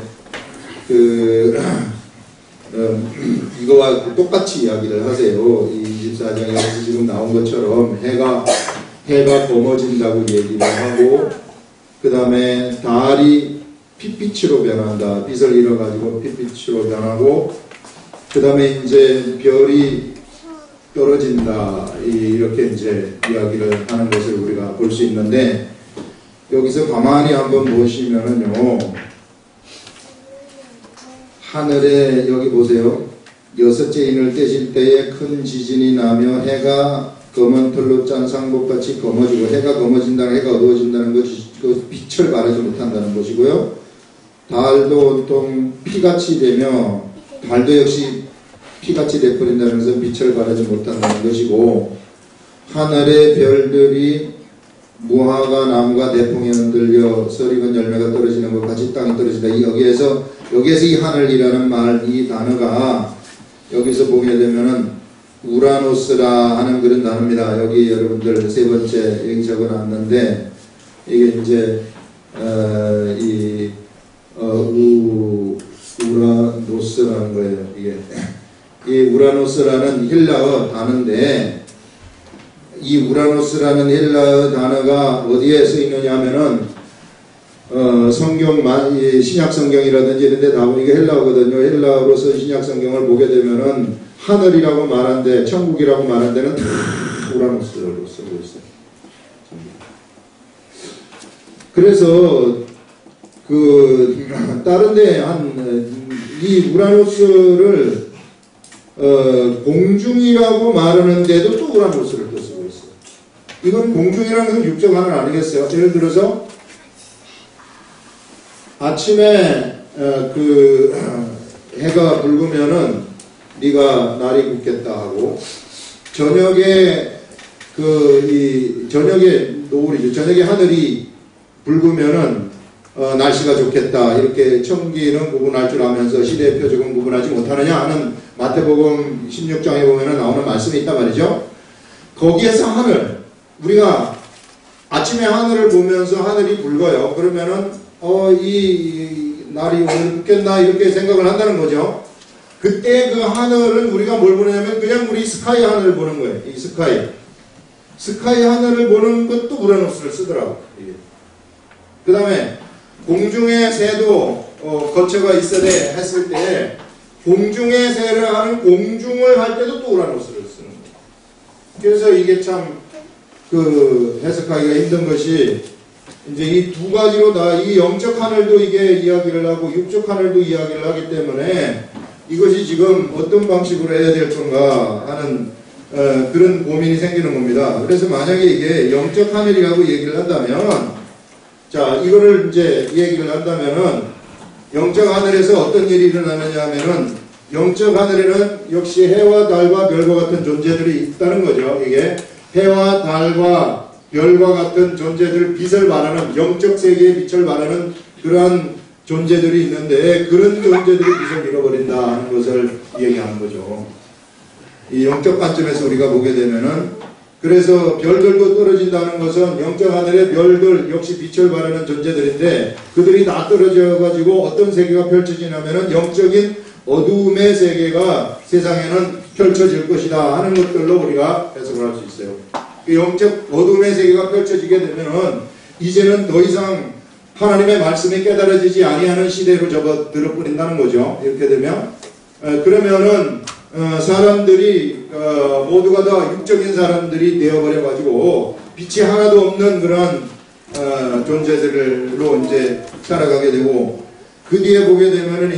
Speaker 1: 이거와 똑같이 이야기를 하세요. 이 24장에서 지금 나온 것처럼 해가 검어진다고 얘기를 하고, 그 다음에 달이 핏빛으로 변한다. 빛을 잃어가지고 핏빛으로 변하고, 그 다음에 이제 별이 떨어진다. 이렇게 이제 이야기를 하는 것을 우리가 볼 수 있는데, 여기서 가만히 한번 보시면은요, 하늘에 여기 보세요. 여섯째 인을 떼실 때에 큰 지진이 나며 해가 검은 털로 짠 상복같이 검어지고, 해가 검어진다는, 해가 어두워진다는 것이 그 빛을 발하지 못한다는 것이고요. 달도 온통 피같이 되며, 달도 역시 피같이 돼버린다는 것은 빛을 발하지 못한다는 것이고, 하늘의 별들이 무화과 나무가 대풍에 흔들려 썰익은 열매가 떨어지는 것 같이 땅에 떨어진다. 여기에서 이 하늘이라는 말, 이 단어가 여기서 보게 되면은 우라노스라 하는 그런 단어입니다. 여기 여러분들 세 번째 여기 적어놨는데, 이게 이제 우라노스라는 거예요. 이 우라노스라는 헬라어 단어인데, 이 우라노스라는 헬라어 단어가 어디에 쓰이느냐 하면은 성경, 신약 성경이라든지 이런 데 다 보니까 헬라어거든요. 헬라어로서 신약 성경을 보게 되면은 하늘이라고 말한 데, 천국이라고 말한 데는 다 우라노스로 쓰고 있어요. 그래서 다른 데 이 우라노스를 공중이라고 말하는데도 또 우라노스를 또 쓰고 있어요. 이건 공중이라는 것은 육적 하늘 아니겠어요? 예를 들어서 아침에 해가 붉으면은 네가 날이 굳겠다 하고, 저녁에 저녁에 노을이죠. 저녁에 하늘이 붉으면은 날씨가 좋겠다. 이렇게 천기는 구분할 줄 알면서 시대의 표적은 구분하지 못하느냐 하는 마태복음 16장에 보면은 나오는 말씀이 있단 말이죠. 거기에서 하늘, 우리가 아침에 하늘을 보면서 하늘이 붉어요. 그러면은 이 날이 오늘 붓겠나 이렇게 생각을 한다는 거죠. 그때 그 하늘은 우리가 뭘 보냐면 그냥 우리 스카이 하늘을 보는 거예요. 이 스카이 하늘을 보는 것도 우라노스를 쓰더라고. 그 다음에 공중의 새도 거처가 있어야 돼 했을 때, 공중의 새를 하는 공중을 할 때도 또 우라노스를 쓰는 거예요. 그래서 이게 참 해석하기가 힘든 것이, 이제 이 두 가지로 다, 이 영적 하늘도 이게 이야기를 하고 육적 하늘도 이야기를 하기 때문에 이것이 지금 어떤 방식으로 해야 될 건가 하는 그런 고민이 생기는 겁니다. 그래서 만약에 이게 영적 하늘이라고 얘기를 한다면, 자, 이거를 이제 얘기를 한다면은, 영적 하늘에서 어떤 일이 일어나느냐 하면은, 영적 하늘에는 역시 해와 달과 별과 같은 존재들이 있다는 거죠. 이게 해와 달과 별과 같은 존재들, 빛을 말하는, 영적 세계의 빛을 말하는 그러한 존재들이 있는데, 그런 존재들이 빛을 잃어버린다 하는 것을 얘기하는 거죠. 이 영적 관점에서 우리가 보게 되면은, 그래서 별들도 떨어진다는 것은 영적 하늘의 별들 역시 빛을 발하는 존재들인데, 그들이 다 떨어져가지고 어떤 세계가 펼쳐지냐면은 영적인 어두움의 세계가 세상에는 펼쳐질 것이다 하는 것들로 우리가 해석을 할 수 있어요. 그 영적 어두움의 세계가 펼쳐지게 되면은 이제는 더 이상 하나님의 말씀이 깨달아지지 아니하는 시대로 접어들어 버린다는 거죠. 이렇게 되면 그러면은 사람들이 모두가 다 육적인 사람들이 되어버려 가지고 빛이 하나도 없는 그런 존재들로 이제 살아가게 되고, 그 뒤에 보게 되면은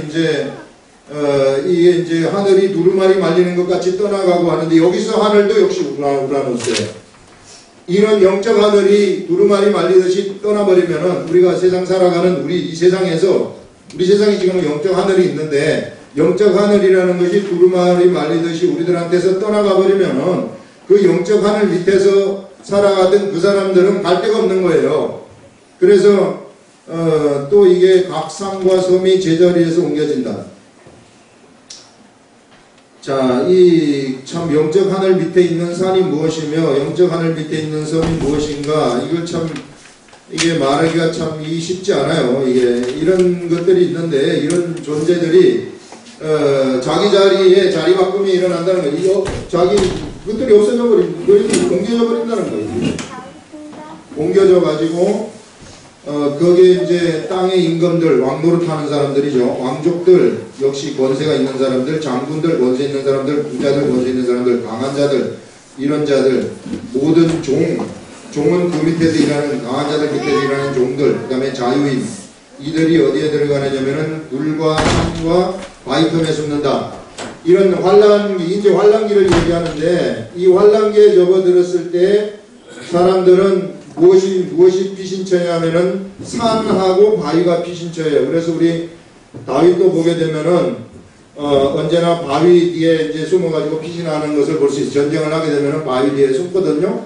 Speaker 1: 이게 이제 하늘이 두루마리 말리는 것 같이 떠나가고 하는데, 여기서 하늘도 역시 우라노스예요. 이런 영적 하늘이 두루마리 말리듯이 떠나버리면은 우리가 세상 살아가는 이 세상에서, 우리 세상이 지금 영적 하늘이 있는데, 영적 하늘이라는 것이 두루마리 말리듯이 우리들한테서 떠나가 버리면은 그 영적 하늘 밑에서 살아가던 그 사람들은 갈 데가 없는 거예요. 그래서 또 이게 각 산과 섬이 제자리에서 옮겨진다. 자, 이 참 영적 하늘 밑에 있는 산이 무엇이며 영적 하늘 밑에 있는 섬이 무엇인가, 이걸 참 이게 말하기가 참 쉽지 않아요. 이게 이런 것들이 있는데, 이런 존재들이 자기 자리에 자리 바꿈이 일어난다는 거예요. 자기 그것들이 없어져 버린, 옮겨져 버린다는 거예요. 옮겨져 가지고 거기에 이제 땅의 임금들, 왕노릇 하는 사람들이죠. 왕족들, 역시 권세가 있는 사람들, 장군들, 권세 있는 사람들, 부자들, 권세 있는 사람들, 강한 자들, 이런 자들, 모든 종은 그 밑에서 일하는, 강한 자들 밑에서 일하는 종들, 그 다음에 자유인, 이들이 어디에 들어가느냐면은 물과 산과 바위틈에 숨는다. 이런 환란기, 이제 환란기를 얘기하는데, 이 환란기에 접어들었을 때 사람들은 무엇이 피신처냐면은 산하고 바위가 피신처예요. 그래서 우리 다윗도 보게 되면은 언제나 바위 뒤에 이제 숨어가지고 피신하는 것을 볼 수 있어요. 전쟁을 하게 되면은 바위 뒤에 숨거든요.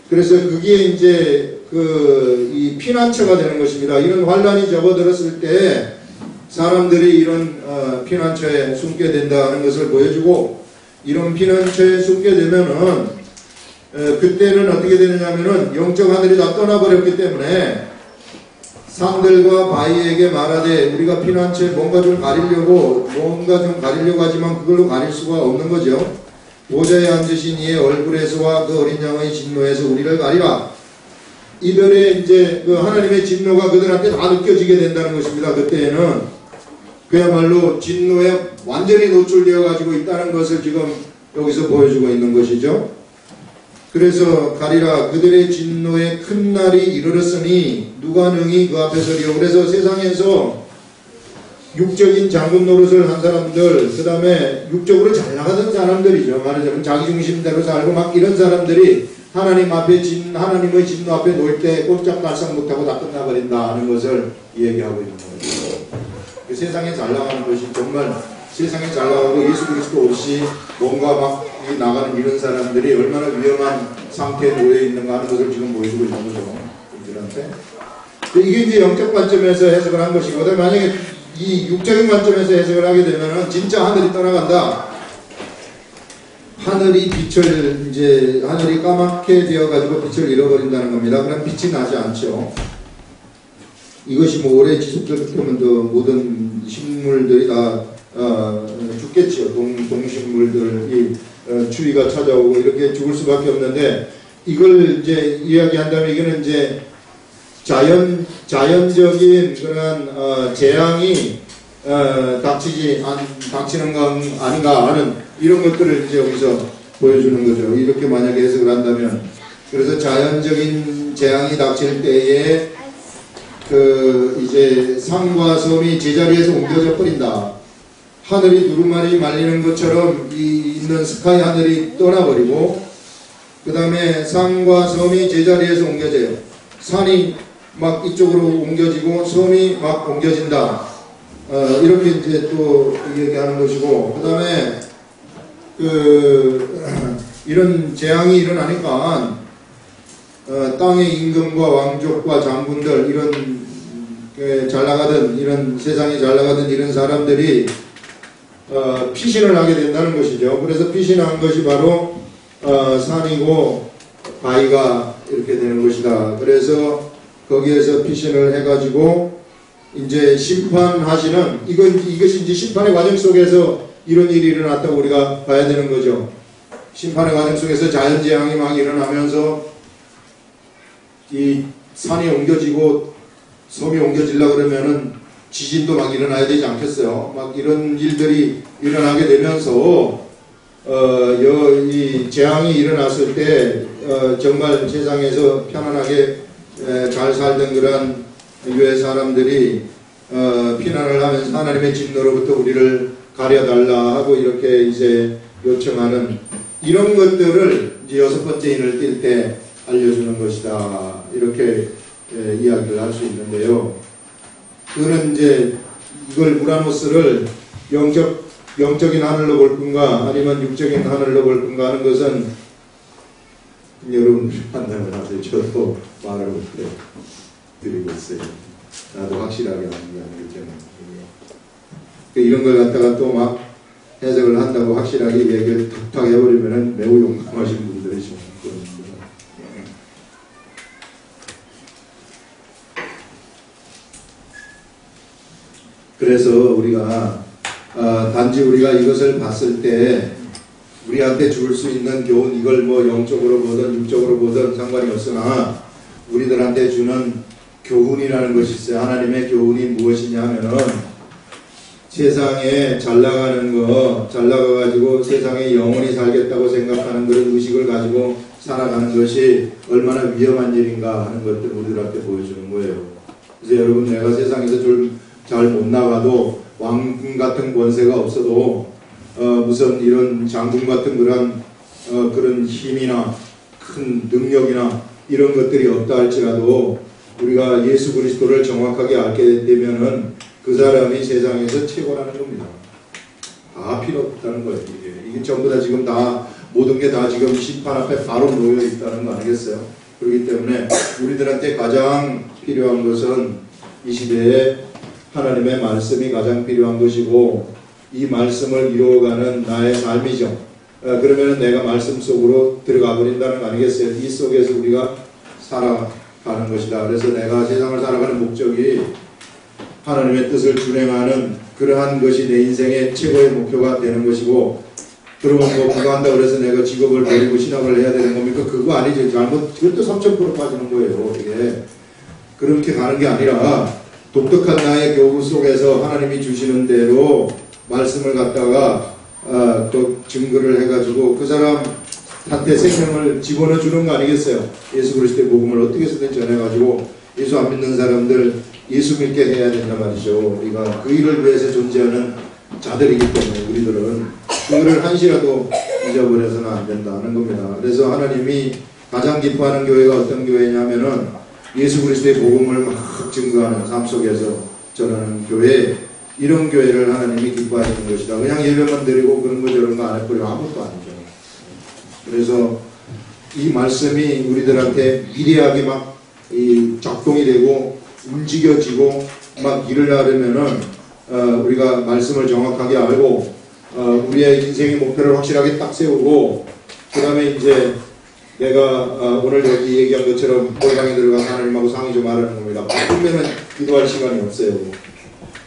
Speaker 1: 그래서 그게 이제 이 피난처가 되는 것입니다. 이런 환란이 접어들었을 때 사람들이 이런 피난처에 숨게 된다는 것을 보여주고, 이런 피난처에 숨게 되면은 그때는 어떻게 되느냐면은 영적 하늘이 다 떠나버렸기 때문에 산들과 바위에게 말하되, 우리가 피난처에 뭔가 좀 가리려고 하지만 그걸로 가릴 수가 없는 거죠. 보좌에 앉으신 이의 얼굴에서와 그 어린 양의 진노에서 우리를 가리라. 이들의 이제 그 하나님의 진노가 그들한테 다 느껴지게 된다는 것입니다. 그때에는 그야말로 진노에 완전히 노출되어 가지고 있다는 것을 지금 여기서 보여주고 있는 것이죠. 그래서 가리라, 그들의 진노의 큰 날이 이르렀으니 누가 능히 그 앞에 서리요. 그래서 세상에서 육적인 장군 노릇을 한 사람들, 그 다음에 육적으로 잘 나가던 사람들이죠. 말하자면 자기중심대로 살고 막 이런 사람들이 하나님의 진노 앞에 놓일 때 꼼짝달싹 못하고 다 끝나버린다 하는 것을 얘기하고 있는 거예요. 그 세상에 잘 나가는 것이 정말, 세상에 잘 나가고 예수 그리스도 없이 뭔가 막 나가는 이런 사람들이 얼마나 위험한 상태에 놓여 있는가 하는 것을 지금 보여주고 있는 거죠. 우리들한테. 이게 이제 영적 관점에서 해석을 한 것이거든. 만약에 이 육적인 관점에서 해석을 하게 되면은 진짜 하늘이 떠나간다. 하늘이 까맣게 되어가지고 빛을 잃어버린다는 겁니다. 그럼 빛이 나지 않죠. 이것이 뭐 오래 지속되면 모든 식물들이 다 죽겠죠. 동식물들이 추위가 찾아오고 이렇게 죽을 수밖에 없는데, 이걸 이제 이야기한다면 이거는 이제 자연적인 그런 재앙이 닥치는 건 아닌가 하는 이런 것들을 이제 여기서 보여주는 거죠. 이렇게 만약에 해석을 한다면, 그래서 자연적인 재앙이 닥칠 때에 이제 산과 섬이 제자리에서 옮겨져 버린다. 하늘이 두루마리 말리는 것처럼 있는 스카이 하늘이 떠나버리고, 그 다음에 산과 섬이 제자리에서 옮겨져요. 산이 막 이쪽으로 옮겨지고 섬이 막 옮겨진다. 이렇게 이제 또 얘기하는 것이고, 그 다음에 이런 재앙이 일어나니까 땅의 임금과 왕족과 장군들, 이런 잘 나가던, 이런 세상에 잘 나가던 이런 사람들이 피신을 하게 된다는 것이죠. 그래서 피신한 것이 바로 산이고 바위가 이렇게 되는 것이다. 그래서 거기에서 피신을 해가지고 이제 심판하시는, 이것이 이제 심판의 과정 속에서 이런 일이 일어났다고 우리가 봐야 되는 거죠. 심판의 과정 속에서 자연재앙이 막 일어나면서 이 산이 옮겨지고 섬이 옮겨지려고 그러면은 지진도 막 일어나야 되지 않겠어요? 막 이런 일들이 일어나게 되면서 이 재앙이 일어났을 때 정말 세상에서 편안하게 잘 살던 그런 유해 사람들이 피난을 하면서 하나님의 진노로부터 우리를 가려달라 하고 이렇게 이제 요청하는 이런 것들을 이제 6번째 인을 띌 때 알려주는 것이다. 이렇게 이야기를 할 수 있는데요. 그거는 이제 이걸 우라노스를 영적인 하늘로 볼 건가 아니면 육적인 하늘로 볼 건가 하는 것은 여러분 판단을 하세요. 저도 말을 못해 드리고 있어요. 나도 확실하게 하는 게 아니기 때문에. 이런 걸 갖다가 또 막 해석을 한다고 확실하게 얘기를 탁탁 해버리면 매우 용감하신 분들이죠. 그래서 우리가 단지 우리가 이것을 봤을 때 우리한테 줄 수 있는 교훈, 이걸 뭐 영적으로 보든 육적으로 보든 상관이 없으나 우리들한테 주는 교훈이라는 것이 있어요. 하나님의 교훈이 무엇이냐 하면은 세상에 잘 나가는 거, 잘 나가가지고 세상에 영원히 살겠다고 생각하는 그런 의식을 가지고 살아가는 것이 얼마나 위험한 일인가 하는 것들 우리들한테 보여주는 거예요. 그래서 여러분, 내가 세상에서 잘 못 나가도 왕 같은 권세가 없어도 무슨 이런 장군 같은 그런 힘이나 큰 능력이나 이런 것들이 없다 할지라도 우리가 예수 그리스도를 정확하게 알게 되면은 그 사람이 세상에서 최고라는 겁니다. 다 필요 없다는 거예요. 이게 전부 다 지금 다 모든 게 다 지금 심판 앞에 바로 놓여 있다는 거 아니겠어요? 그렇기 때문에 우리들한테 가장 필요한 것은 이 시대에 하나님의 말씀이 가장 필요한 것이고 이 말씀을 이루어가는 나의 삶이죠. 그러면 내가 말씀 속으로 들어가 버린다는 거 아니겠어요? 이 속에서 우리가 살아가는 것이다. 그래서 내가 세상을 살아가는 목적이 하나님의 뜻을 준행하는 그러한 것이 내 인생의 최고의 목표가 되는 것이고, 그러면 뭐 그거 한다고 해서 내가 직업을 버리고 신학을 해야 되는 겁니까? 그거 아니죠. 잘못, 그것도 3000% 빠지는 거예요. 이게 그렇게 가는 게 아니라 독특한 나의 교구 속에서 하나님이 주시는 대로 말씀을 갖다가 또 증거를 해가지고 그 사람한테 생명을 집어넣어 주는 거 아니겠어요? 예수 그리스도의 복음을 어떻게 해서든 전해가지고 예수 안 믿는 사람들 예수 믿게 해야 된단 말이죠. 우리가 그 일을 위해서 존재하는 자들이기 때문에 우리들은 그거를 한시라도 잊어버려서는 안 된다는 겁니다. 그래서 하나님이 가장 기뻐하는 교회가 어떤 교회냐면은 예수 그리스도의 복음을 막 증거하는 삶 속에서 전하는 교회, 이런 교회를 하나님이 기뻐하시는 것이다. 그냥 예배만 드리고 그런 거 저런 거 안 해버리면 아무것도 아니죠. 그래서 이 말씀이 우리들한테 미래하게 막 작동이 되고 움직여지고 막 일을 하려면은 우리가 말씀을 정확하게 알고 우리의 인생의 목표를 확실하게 딱 세우고, 그 다음에 이제 내가 오늘 여기 얘기한 것처럼 골방에 들어가서 하나님하고 상의 좀 하라는 겁니다. 바쁘면은 기도할 시간이 없어요.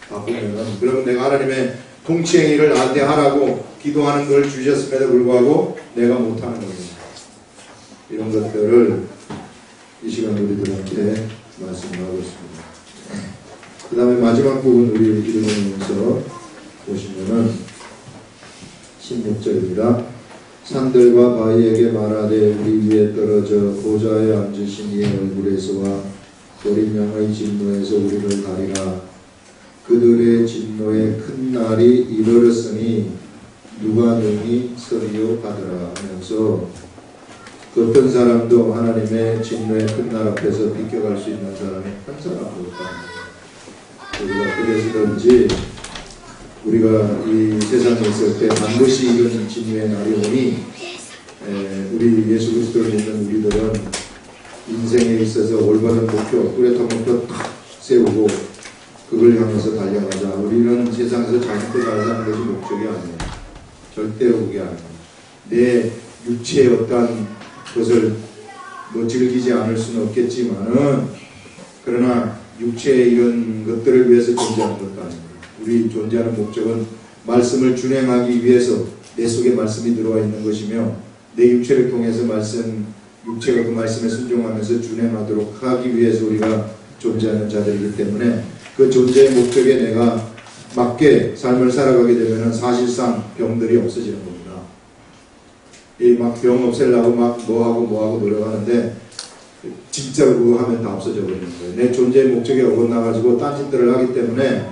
Speaker 1: 바쁘면은. 그러면 내가 하나님의 통치행위를 나한테 하라고 기도하는 걸 주셨음에도 불구하고 내가 못하는 겁니다. 이런 것들을 이 시간 우리들한테 말씀하고 있습니다. 그 다음에 마지막 부분 우리 읽으면서 보시면은 16절입니다. 산들과 바위에게 말하되 우리 위에 떨어져 보좌에 앉으신 이의 얼굴에서와 어린 양의 진노에서 우리를 가리라. 그들의 진노의 큰 날이 이르렀으니 누가 능히 서리요 하더라 하면서, 그 어떤 사람도 하나님의 진노의 큰 날 앞에서 비껴갈 수 있는 사람이 한 사람도 없다. 우리가 그래서든지 우리가 이 세상에 있을 때 반드시 이런 진노의 날이 오니 우리 예수 그리스도를 믿는 우리들은 인생에 있어서 올바른 목표, 뚜렷한 목표 딱 세우고 그걸 향해서 달려가자. 우리는 세상에서 자기도 잘 사는 것이 목적이 아니에요. 절대로 그게 아니에요. 내 육체의 어떤 것을 뭐 즐기지 않을 수는 없겠지만은, 그러나 육체의 이런 것들을 위해서 존재하는 것도 아닙니다. 우리 존재하는 목적은 말씀을 준행하기 위해서 내 속에 말씀이 들어와 있는 것이며, 내 육체를 통해서 육체가 그 말씀에 순종하면서 준행하도록 하기 위해서 우리가 존재하는 자들이기 때문에 그 존재의 목적에 내가 맞게 삶을 살아가게 되면 사실상 병들이 없어지는 겁니다. 이 막 병 없애려고 막 뭐하고 노력하는데 진짜로 그거 하면 다 없어져 버리는 거예요. 내 존재의 목적에 어긋나가지고 딴짓들을 하기 때문에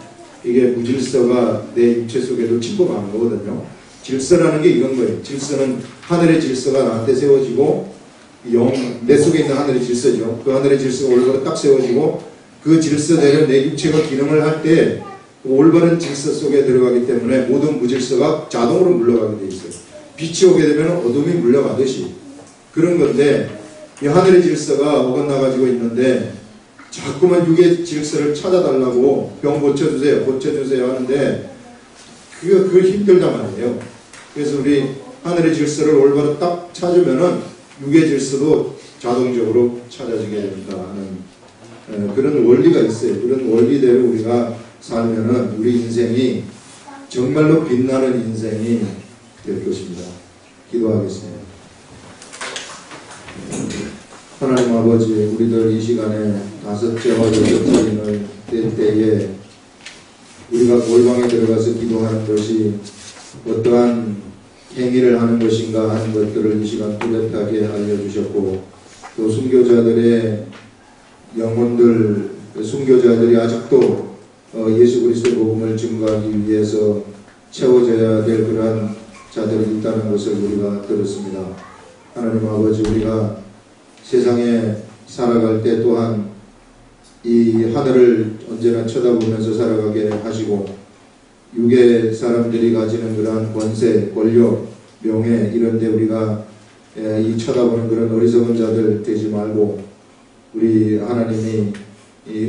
Speaker 1: 이게 무질서가 내 육체 속에도 침범하는 거거든요. 질서라는 게 이런 거예요. 질서는 하늘의 질서가 나한테 세워지고, 내 속에 있는 하늘의 질서죠. 그 하늘의 질서가 올바로 딱 세워지고, 그 질서대로 내 육체가 기능을 할 때 올바른 질서 속에 들어가기 때문에 모든 무질서가 자동으로 물러가게 돼 있어요. 빛이 오게 되면 어둠이 물러가듯이 그런 건데, 이 하늘의 질서가 어긋나가지고 있는데 자꾸만 육의 질서를 찾아달라고 병 고쳐주세요 하는데 그거 힘들단 말이에요. 그래서 우리 하늘의 질서를 올바로 딱 찾으면은 육의 질서도 자동적으로 찾아지게 된다 하는 그런 원리가 있어요. 그런 원리대로 우리가 살면은 우리 인생이 정말로 빛나는 인생이 될 것입니다. 기도하겠습니다. 하나님 아버지, 우리들 이 시간에 다섯째와 여섯째인을 뗄 때에 우리가 골방에 들어가서 기도하는 것이 어떠한 행위를 하는 것인가 하는 것들을 이 시간 뚜렷하게 알려주셨고, 또 순교자들의 영혼들, 순교자들이 아직도 예수 그리스도의 복음을 증거하기 위해서 채워져야 될 그러한 자들이 있다는 것을 우리가 들었습니다. 하나님 아버지, 우리가 세상에 살아갈 때 또한 이 하늘을 언제나 쳐다보면서 살아가게 하시고, 육의 사람들이 가지는 그러한 권세, 권력, 명예 이런 데 우리가 이 쳐다보는 그런 어리석은 자들 되지 말고, 우리 하나님이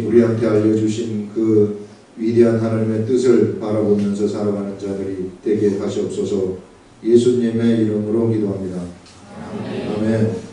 Speaker 1: 우리한테 알려주신 그 위대한 하나님의 뜻을 바라보면서 살아가는 자들이 되게 하시옵소서. 예수님의 이름으로 기도합니다. 아멘.